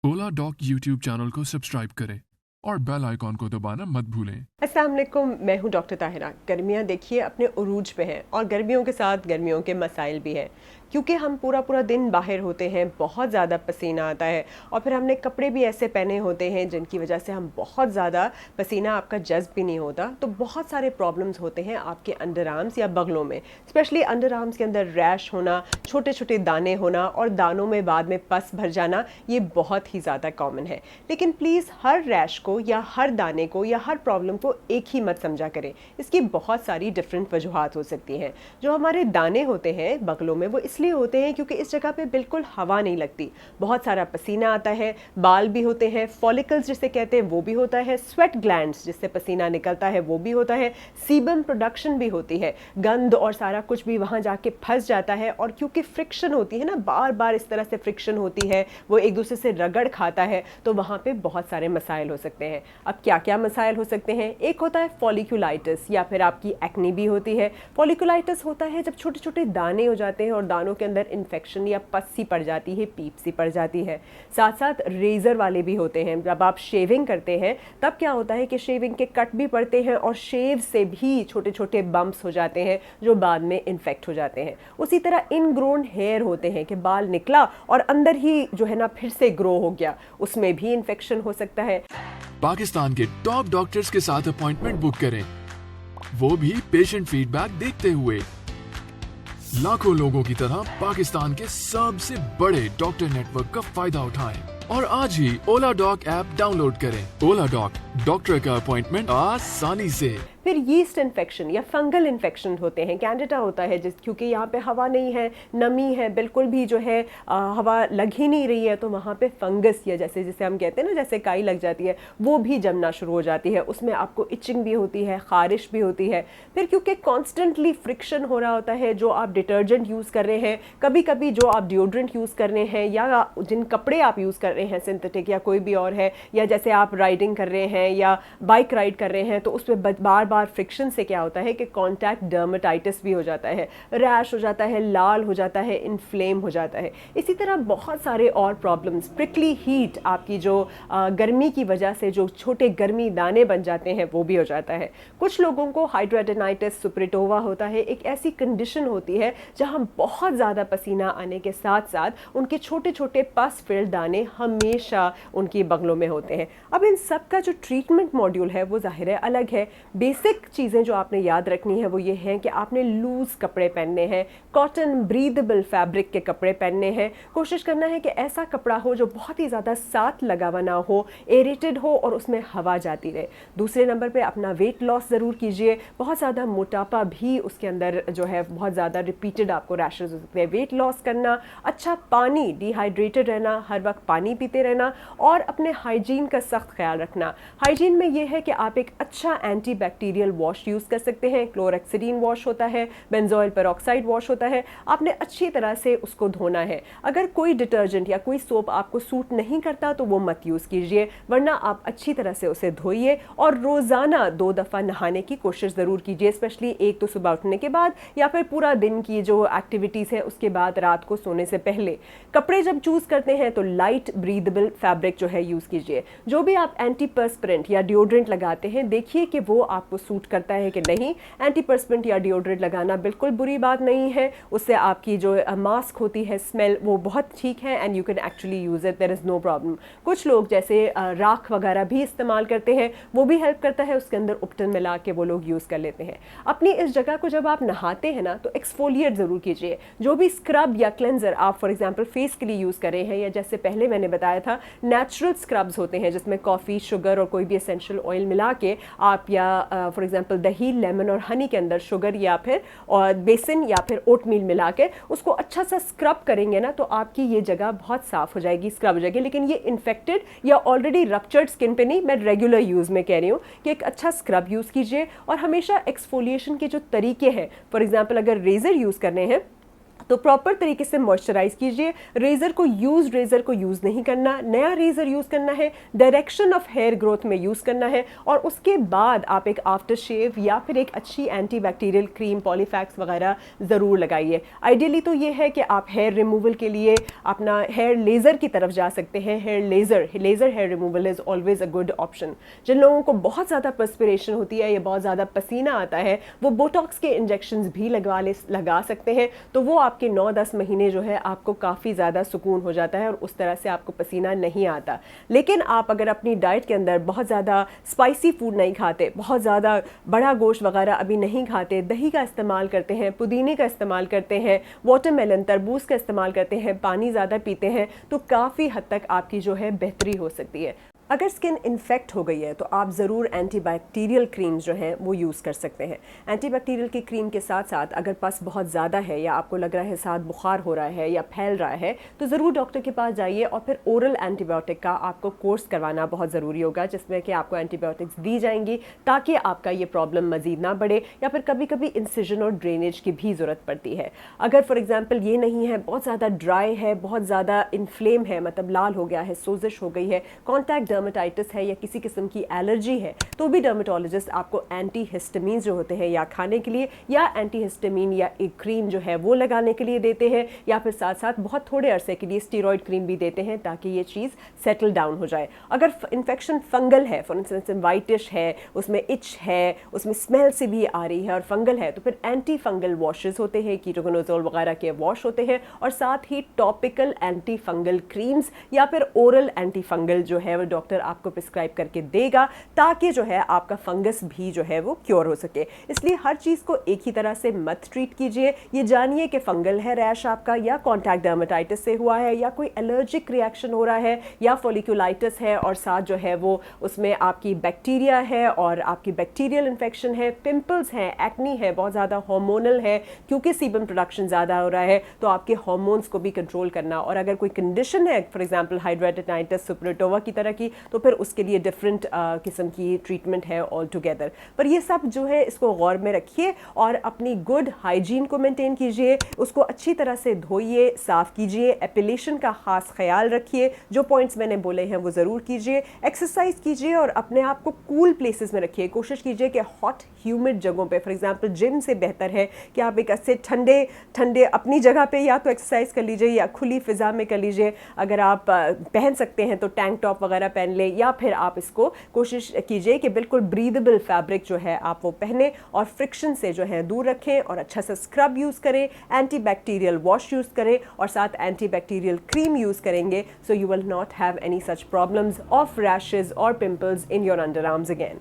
ओला dock YouTube channel को subscribe करें और बेल आइकॉन को दबाना मत भूलें। अस्सलाम वालेकुम, मैं हूं डॉक्टर ताहिरा। गर्मियां देखिए अपने उरूज पे हैं और गर्मियों के साथ गर्मियों के मसाइल भी हैं, क्योंकि हम पूरा पूरा दिन बाहर होते हैं, बहुत ज़्यादा पसीना आता है और फिर हमने कपड़े भी ऐसे पहने होते हैं जिनकी वजह से हम बहुत ज़्यादा पसीना आपका जज्ब भी नहीं होता। तो बहुत सारे प्रॉब्लम्स होते हैं आपके अंडर आर्म्स या बगलों में, स्पेशली अंडर आर्म्स के अंदर रैश होना, छोटे छोटे दाने होना और दानों में बाद में पस भर जाना, ये बहुत ही ज़्यादा कॉमन है। लेकिन प्लीज़ हर रैश को या हर दाने को या हर प्रॉब्लम को एक ही मत समझा करें। इसकी बहुत सारी डिफरेंट वजूहात हो सकती हैं। जो हमारे दाने होते हैं बगलों में, वो इसलिए होते हैं क्योंकि इस जगह पे बिल्कुल हवा नहीं लगती, बहुत सारा पसीना आता है। बाल भी होते हैं, फॉलिकल्स जिसे कहते हैं वो भी होता है, स्वेट ग्लैंड्स जिससे पसीना निकलता है वो भी होता है, सीबम प्रोडक्शन भी होती है, गंद और सारा कुछ भी वहाँ जाके फंस जाता है। और क्योंकि फ्रिक्शन होती है ना, बार बार इस तरह से फ्रिक्शन होती है, वो एक दूसरे से रगड़ खाता है, तो वहाँ पे बहुत सारे मसाइल हो सकते हैं। अब क्या क्या मसाइल हो सकते हैं? एक होता है फॉलिकुलाइटिस या फिर आपकी एक्ने भी होती है। फॉलिकुलाइटिस होता है जब छोटे छोटे दाने हो जाते हैं और दानों के अंदर इन्फेक्शन या पस सी पड़ जाती है, पीप सी पड़ जाती है। साथ साथ रेजर वाले भी होते हैं, जब आप शेविंग करते हैं तब क्या होता है कि शेविंग के कट भी पड़ते हैं और शेव से भी छोटे छोटे बम्प्स हो जाते हैं जो बाद में इन्फेक्ट हो जाते हैं। उसी तरह इनग्रोन हेयर होते हैं कि बाल निकला और अंदर ही जो है ना फिर से ग्रो हो गया, उसमें भी इन्फेक्शन हो सकता है। पाकिस्तान के टॉप डॉक्टर्स के साथ अपॉइंटमेंट बुक करें, वो भी पेशेंट फीडबैक देखते हुए। लाखों लोगों की तरह पाकिस्तान के सबसे बड़े डॉक्टर नेटवर्क का फायदा उठाएं और आज ही ओला डॉक ऐप डाउनलोड करें। ओला डॉक, डॉक्टर का अपॉइंटमेंट आसानी से। फिर यीस्ट इन्फेक्शन या फंगल इन्फेक्शन होते हैं, कैंडिडा होता है जिस क्योंकि यहाँ पे हवा नहीं है, नमी है, बिल्कुल भी जो है हवा लग ही नहीं रही है, तो वहाँ पे फंगस या जैसे जिसे हम कहते हैं ना, जैसे काई लग जाती है, वो भी जमना शुरू हो जाती है। उसमें आपको इचिंग भी होती है, खारिश भी होती है। फिर क्योंकि कॉन्स्टेंटली फ्रिक्शन हो रहा होता है, जो आप डिटर्जेंट यूज़ कर रहे हैं, कभी कभी जो आप डिओड्रेंट यूज़ कर रहे हैं या जिन कपड़े आप यूज़ कर रहे हैं सिंथेटिक या कोई भी और है, या जैसे आप राइडिंग कर रहे हैं या बाइक राइड कर रहे हैं, तो उसमें बार बार फ्रिक्शन से क्या होता है कि कॉन्टैक्ट डर्मेटाइटिस भी हो जाता है, रैश हो जाता है, लाल हो जाता है, इन्फ्लेम हो जाता है। इसी तरह बहुत सारे और प्रॉब्लम्स, प्रिकली हीट, आपकी जो गर्मी की वजह से जो छोटे गर्मी दाने बन जाते हैं वो भी हो जाता है। कुछ लोगों को हाइड्रोएडेनाइटिस सुपरेटोवा होता है, एक ऐसी कंडीशन होती है जहां बहुत ज़्यादा पसीना आने के साथ साथ उनके छोटे छोटे पस फिल्ड दाने हमेशा उनकी बगलों में होते हैं। अब इन सब का जो ट्रीटमेंट मॉड्यूल है वो ज़ाहिर है अलग है। बेसिक चीज़ें जो आपने याद रखनी है वो ये हैं कि आपने लूज़ कपड़े पहनने हैं, कॉटन ब्रीदेबल फैब्रिक के कपड़े पहनने हैं। कोशिश करना है कि ऐसा कपड़ा हो जो बहुत ही ज़्यादा साथ लगा हुआ ना हो, एरेटेड हो और उसमें हवा जाती रहे। दूसरे नंबर पे अपना वेट लॉस ज़रूर कीजिए। बहुत ज़्यादा मोटापा भी उसके अंदर जो है बहुत ज़्यादा रिपीटेड आपको रैशेज हो सकते हैं। वेट लॉस करना, अच्छा पानी, डिहाइड्रेटेड रहना, हर वक्त पानी पीते रहना और अपने हाइजीन का सख्त ख्याल रखना। हाइजीन में ये है कि आप एक अच्छा एंटी बैक्टीरियल वॉश यूज़ कर सकते हैं। क्लोरेक्सिडीन वॉश होता है, बेंजोइल पेरोक्साइड वॉश होता है, आपने अच्छी तरह से उसको धोना है। अगर कोई डिटर्जेंट या कोई सोप आपको सूट नहीं करता तो वो मत यूज़ कीजिए, वरना आप अच्छी तरह से उसे धोइए और रोज़ाना 2 दफ़ा नहाने की कोशिश ज़रूर कीजिए, स्पेशली एक तो सुबह उठने के बाद या फिर पूरा दिन की जो एक्टिविटीज़ है उसके बाद रात को सोने से पहले। कपड़े जब चूज़ करते हैं तो लाइट ब्रीदेबल फैब्रिक जो है यूज़ कीजिए। जो भी आप एंटीपर्स्पिरेंट या डिओड्रेंट लगाते हैं, देखिए कि वो आपको सूट करता है कि नहीं। एंटीपर्स्पिरेंट या डिओड्रेंट लगाना बिल्कुल बुरी बात नहीं है, उससे आपकी जो मास्क होती है, स्मेल, वो बहुत ठीक है and you can actually use it, there is no problem. कुछ लोग जैसे राख वगैरह भी इस्तेमाल करते हैं, वो भी हेल्प करता है, उसके अंदर उपटन मिला के वो लोग यूज़ कर लेते हैं। अपनी इस जगह को जब आप नहाते हैं ना तो एक्सफोलिएट ज़रूर कीजिए। जो भी स्क्रब या क्लेंजर आप फॉर एग्जाम्पल फेस के लिए यूज़ कर रहे हैं, या जैसे पहले मैंने बताया था नेचुरल स्क्रब्स होते हैं जिसमें कॉफ़ी, शुगर और कोई भी एसेंशियल ऑयल मिला के आप, या फॉर एग्जांपल दही, लेमन और हनी के अंदर शुगर या फिर और बेसन या फिर ओटमील मिला के उसको अच्छा सा स्क्रब करेंगे ना, तो आपकी ये जगह बहुत साफ़ हो जाएगी, स्क्रब हो जाएगी। लेकिन ये इन्फेक्टेड या ऑलरेडी रप्चर्ड स्किन पे नहीं, मैं रेगुलर यूज़ में कह रही हूँ कि एक अच्छा स्क्रब यूज़ कीजिए। और हमेशा एक्सफोलिएशन के जो तरीके हैं, फॉर एग्जाम्पल अगर रेज़र यूज़ करने हैं तो प्रॉपर तरीके से मॉइस्चराइज कीजिए। रेज़र को यूज़ नहीं करना, नया रेज़र यूज़ करना है, डायरेक्शन ऑफ हेयर ग्रोथ में यूज़ करना है, और उसके बाद आप एक आफ्टर शेव या फिर एक अच्छी एंटी बैक्टीरियल क्रीम पॉलीफैक्स वगैरह ज़रूर लगाइए। आइडियली तो ये है कि आप हेयर रिमूवल के लिए अपना हेयर लेज़र की तरफ जा सकते हैं। Laser hair removal is always a good option. जिन लोगों को बहुत ज़्यादा पर्स्पिरेशन होती है या बहुत ज़्यादा पसीना आता है, वो बोटॉक्स के इंजेक्शंस भी लगा सकते हैं। तो वो आपके 9-10 महीने जो है आपको काफ़ी ज़्यादा सुकून हो जाता है और उस तरह से आपको पसीना नहीं आता। लेकिन आप अगर अपनी डाइट के अंदर बहुत ज़्यादा स्पाइसी फूड नहीं खाते, बहुत ज़्यादा बड़ा गोश्त वगैरह अभी नहीं खाते, दही का इस्तेमाल करते हैं, पुदीने का इस्तेमाल करते हैं, वाटरमेलन तरबूज का इस्तेमाल करते हैं, पानी ज़्यादा पीते हैं, तो काफ़ी हद तक आपकी जो है बेहतरी हो सकती है। अगर स्किन इन्फेक्ट हो गई है तो आप ज़रूर एंटीबैक्टीरियल क्रीम्स जो हैं वो यूज़ कर सकते हैं। एंटीबैक्टीरियल की क्रीम के साथ साथ अगर पस बहुत ज़्यादा है या आपको लग रहा है साथ बुखार हो रहा है या फैल रहा है, तो ज़रूर डॉक्टर के पास जाइए और फिर ओरल एंटीबायोटिक का आपको कोर्स करवाना बहुत ज़रूरी होगा, जिसमें कि आपको एंटीबायोटिक्स दी जाएंगी ताकि आपका ये प्रॉब्लम मज़ीद ना बढ़े, या फिर कभी कभी इंसिजन और ड्रेनेज की भी ज़रूरत पड़ती है। अगर फॉर एग्जाम्पल ये नहीं है, बहुत ज़्यादा ड्राई है, बहुत ज़्यादा इन्फ्लेम है, मतलब लाल हो गया है, सोजिश हो गई है, कॉन्टैक्ट डर्मेटाइटिस है या किसी किस्म की एलर्जी है, तो भी डर्मेटोलॉजिस्ट आपको एंटीहिस्टामीन जो होते हैं या खाने के लिए, या एंटीहिस्टामीन या एक क्रीम जो है वो लगाने के लिए देते हैं, या फिर साथ साथ बहुत थोड़े अरसे के लिए स्टीरॉयड क्रीम भी देते हैं ताकि ये चीज़ सेटल डाउन हो जाए। अगर इन्फेक्शन फंगल है, फॉर इंस्टेंस वाइटिश है, उसमें इच है, उसमें स्मेल से भी आ रही है और फंगल है, तो फिर एंटी फंगल वॉशेस होते हैं, कीटोकोनाजोल वगैरह के वॉश होते हैं, और साथ ही टॉपिकल एंटी फंगल क्रीम्स या फिर ओरल एंटी फंगल जो है वो डॉक्टर आपको प्रिस्क्राइब करके देगा ताकि जो है आपका फंगस भी जो है वो क्योर हो सके। इसलिए हर चीज़ को एक ही तरह से मत ट्रीट कीजिए। ये जानिए कि फंगल है रैश आपका, या कॉन्टैक्ट डर्मेटाइटिस से हुआ है, या कोई एलर्जिक रिएक्शन हो रहा है, या फोलिकुलाइटिस है और साथ जो है वो उसमें आपकी बैक्टीरिया है और आपकी बैक्टीरियल इन्फेक्शन है, पिंपल्स हैं, एक्नी है, बहुत ज़्यादा हार्मोनल है क्योंकि सीबम प्रोडक्शन ज़्यादा हो रहा है, तो आपके हार्मोन्स को भी कंट्रोल करना। और अगर कोई कंडीशन है फॉर एग्जांपल हाइड्रोटिनाइटिस सुपरटोवा की तरह की, तो फिर उसके लिए डिफरेंट किस्म की ट्रीटमेंट है ऑल टुगेदर। पर ये सब जो है इसको गौर में रखिए और अपनी गुड हाइजीन को मेंटेन कीजिए, उसको अच्छी तरह से धोइए, साफ़ कीजिए, एपिलेशन का खास ख्याल रखिए, जो पॉइंट्स मैंने बोले हैं वो ज़रूर कीजिए, एक्सरसाइज कीजिए और अपने आप को कूल प्लेसेस में रखिए। कोशिश कीजिए कि हॉट ह्यूमिड जगहों पे, फॉर एग्जांपल जिम से बेहतर है कि आप एक अच्छे ठंडे अपनी जगह पे या तो एक्सरसाइज कर लीजिए या खुली फ़िज़ा में कर लीजिए। अगर आप पहन सकते हैं तो टैंक टॉप वगैरह पहन लें, या फिर आप इसको कोशिश कीजिए कि बिल्कुल ब्रीदेबल फैब्रिक जो है आप वो पहने और फ्रिक्शन से जो है दूर रखें, और अच्छा सा स्क्रब यूज़ करें, एंटीबैक्टीरियल वॉश यूज़ करें और साथ एंटीबैक्टीरियल क्रीम यूज़ करेंगे, so you will not have any such problems of rashes और pimples in your under arms again.